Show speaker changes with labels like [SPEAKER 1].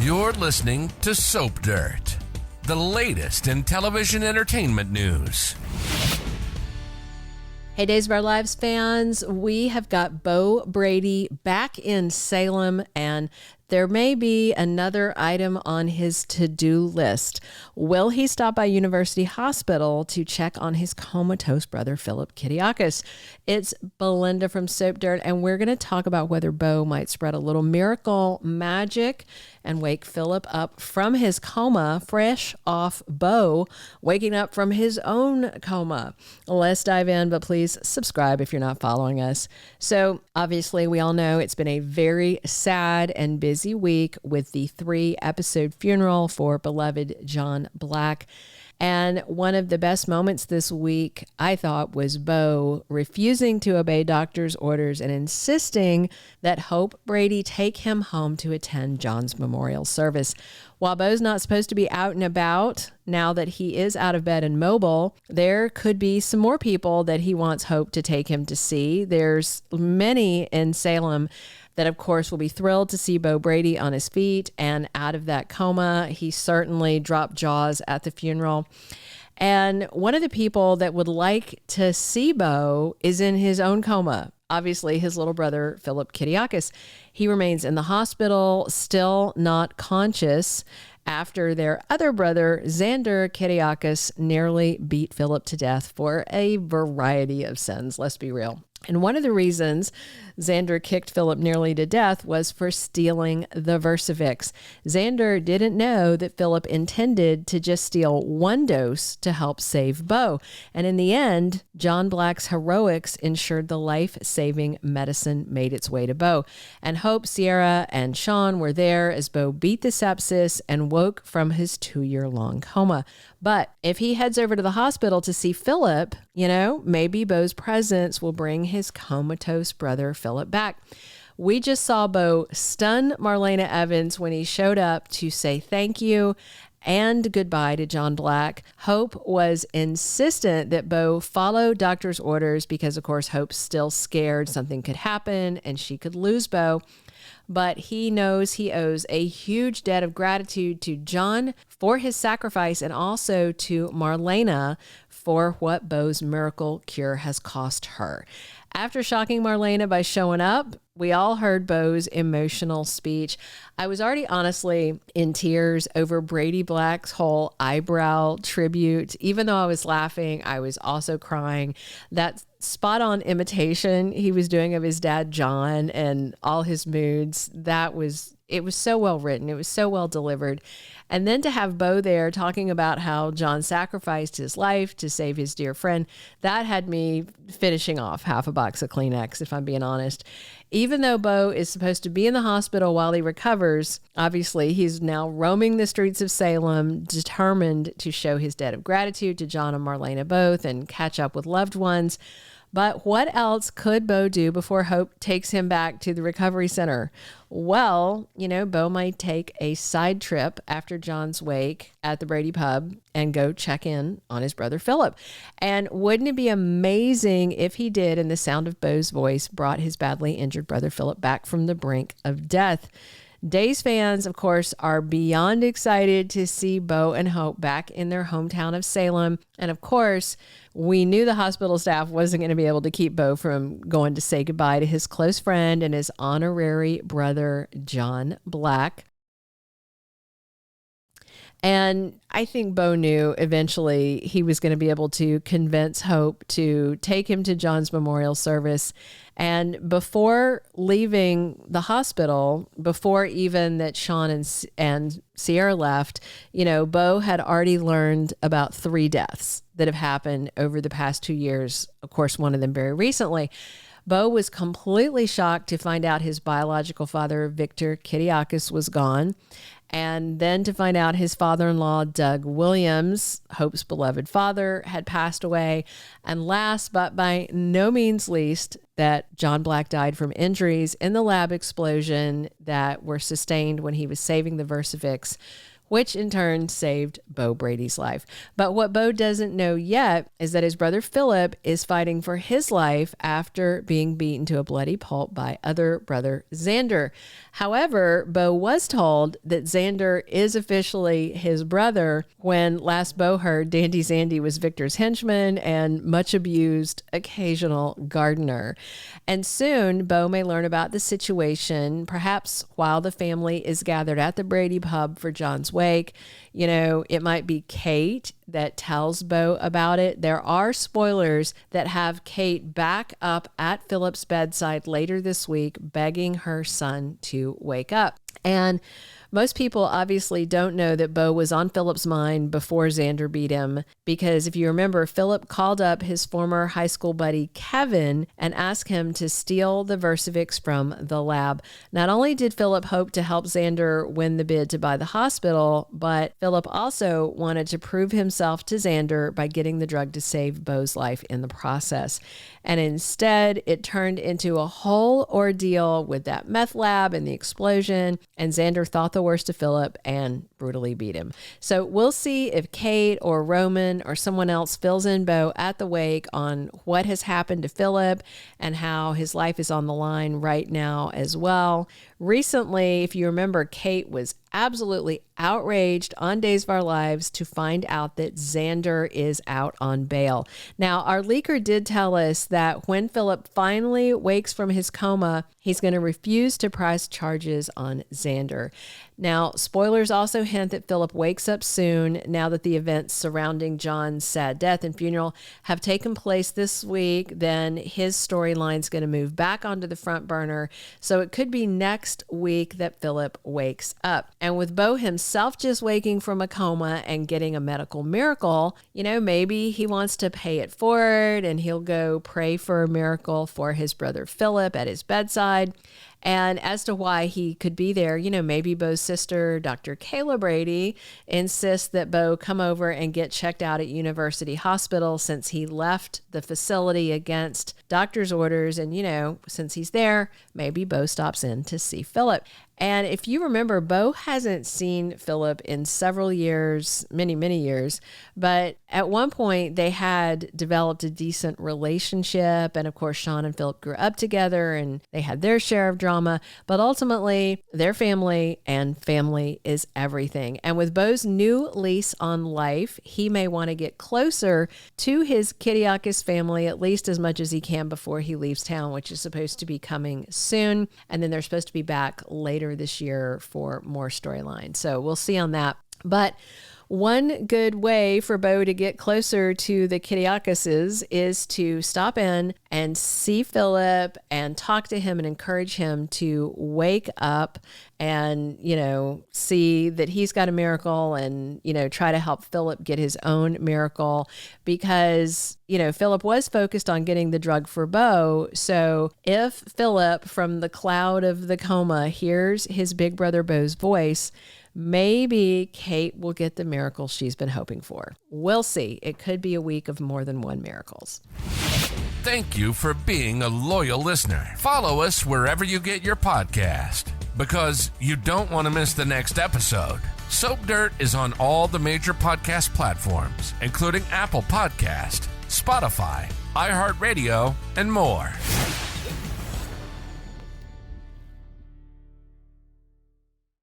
[SPEAKER 1] You're listening to Soap Dirt, the latest in television entertainment news.
[SPEAKER 2] Hey, Days of Our Lives fans, we have got Bo Brady back in Salem, and there may be another item on his to-do list. Will he stop by University Hospital to check on his comatose brother, Phillip Kiriakis? It's Belinda from Soap Dirt, and we're going to talk about whether Bo might spread a little miracle magic and wake Phillip up from his coma, fresh off Bo waking up from his own coma. Let's dive in, but please subscribe if you're not following us. So obviously we all know it's been a very sad and busy week with the 3-episode funeral for beloved John Black. And one of the best moments this week, I thought, was Bo refusing to obey doctor's orders and insisting that Hope Brady take him home to attend John's memorial service. While Bo's not supposed to be out and about, now that he is out of bed and mobile, there could be some more people that he wants Hope to take him to see. There's many in Salem that, of course, will be thrilled to see Bo Brady on his feet and out of that coma. He certainly dropped jaws at the funeral. And one of the people that would like to see Bo is in his own coma. Obviously, his little brother, Phillip Kiriakis. He remains in the hospital, still not conscious, after their other brother, Xander Kiriakis, nearly beat Phillip to death for a variety of sins, let's be real. And one of the reasons Xander kicked Phillip nearly to death was for stealing the Versix. Xander didn't know that Phillip intended to just steal one dose to help save Bo. And in the end, John Black's heroics ensured the life-saving medicine made its way to Bo. And Hope, Sierra, and Sean were there as Bo beat the sepsis and woke from his 2-year-long coma. But if he heads over to the hospital to see Phillip, maybe Bo's presence will bring his comatose brother Phillip back. We just saw Bo stun Marlena Evans when he showed up to say thank you and goodbye to John Black. Hope was insistent that Bo follow doctor's orders because, of course, Hope's still scared something could happen and she could lose Bo. But he knows he owes a huge debt of gratitude to John for his sacrifice and also to Marlena for what Bo's miracle cure has cost her. After shocking Marlena by showing up, we all heard Bo's emotional speech. I was already honestly in tears over Brady Black's whole eyebrow tribute. Even though I was laughing, I was also crying. That spot on imitation he was doing of his dad, John, and all his moods, it was so well written. It was so well delivered. And then to have Bo there talking about how John sacrificed his life to save his dear friend, that had me finishing off half a box of Kleenex, if I'm being honest. Even though Bo is supposed to be in the hospital while he recovers, obviously he's now roaming the streets of Salem, determined to show his debt of gratitude to John and Marlena both and catch up with loved ones. But what else could Bo do before Hope takes him back to the recovery center? Well, Bo might take a side trip after John's wake at the Brady pub and go check in on his brother Phillip. And wouldn't it be amazing if he did and the sound of Bo's voice brought his badly injured brother Phillip back from the brink of death? Days fans, of course, are beyond excited to see Bo and Hope back in their hometown of Salem. And of course, we knew the hospital staff wasn't going to be able to keep Bo from going to say goodbye to his close friend and his honorary brother, John Black. And I think Bo knew eventually he was going to be able to convince Hope to take him to John's memorial service. And before leaving the hospital, before even that Sean and Sierra left, Bo had already learned about 3 deaths that have happened over the past 2 years. Of course, one of them very recently. Bo was completely shocked to find out his biological father, Victor Kiriakis, was gone. And then to find out his father-in-law, Doug Williams, Hope's beloved father, had passed away. And last, but by no means least, that John Black died from injuries in the lab explosion that were sustained when he was saving the Versix which in turn saved Bo Brady's life. But what Bo doesn't know yet is that his brother Phillip is fighting for his life after being beaten to a bloody pulp by other brother Xander. However, Bo was told that Xander is officially his brother when last Bo heard Dandy Zandy was Victor's henchman and much abused occasional gardener. And soon, Bo may learn about the situation, perhaps while the family is gathered at the Brady pub for John's wake. You know, it might be Kate that tells Bo about it. There are spoilers that have Kate back up at Phillip's bedside later this week, begging her son to wake up. And most people obviously don't know that Bo was on Phillip's mind before Xander beat him, because if you remember, Phillip called up his former high school buddy Kevin and asked him to steal the Versix from the lab. Not only did Phillip hope to help Xander win the bid to buy the hospital, but Phillip also wanted to prove himself to Xander by getting the drug to save Bo's life in the process. And instead, it turned into a whole ordeal with that meth lab and the explosion, and Xander thought the worst of Phillip and brutally beat him. So we'll see if Kate or Roman or someone else fills in Bo at the wake on what has happened to Phillip and how his life is on the line right now as well. Recently, if you remember, Kate was absolutely outraged on Days of Our Lives to find out that Xander is out on bail. Now, our leaker did tell us that when Phillip finally wakes from his coma, he's going to refuse to press charges on Xander. Now, spoilers also hint that Phillip wakes up soon now that the events surrounding John's sad death and funeral have taken place this week. Then his storyline's going to move back onto the front burner. So it could be next week that Phillip wakes up. And with Bo himself just waking from a coma and getting a medical miracle, you know, maybe he wants to pay it forward and he'll go pray for a miracle for his brother Phillip at his bedside. And as to why he could be there, you know, maybe Bo's sister, Dr. Kayla Brady, insists that Bo come over and get checked out at University Hospital since he left the facility against doctor's orders. And, you know, since he's there, maybe Bo stops in to see Phillip. And if you remember, Bo hasn't seen Phillip in several years, many, many years. But at one point, they had developed a decent relationship. And of course, Sean and Phillip grew up together and they had their share of drama. But ultimately, their family and family is everything. And with Bo's new lease on life, he may want to get closer to his Kiriakis family, at least as much as he can before he leaves town, which is supposed to be coming soon. And then they're supposed to be back later this year for more storyline. So we'll see on that. But one good way for Bo to get closer to the Kiriakises is to stop in and see Phillip and talk to him and encourage him to wake up and, you know, see that he's got a miracle and, you know, try to help Phillip get his own miracle because, you know, Phillip was focused on getting the drug for Bo. So if Phillip from the cloud of the coma hears his big brother Bo's voice, maybe Kate will get the miracle she's been hoping for. We'll see. It could be a week of more than one miracles.
[SPEAKER 1] Thank you for being a loyal listener. Follow us wherever you get your podcast because you don't want to miss the next episode. Soap Dirt is on all the major podcast platforms, including Apple Podcast, Spotify, iHeartRadio, and more.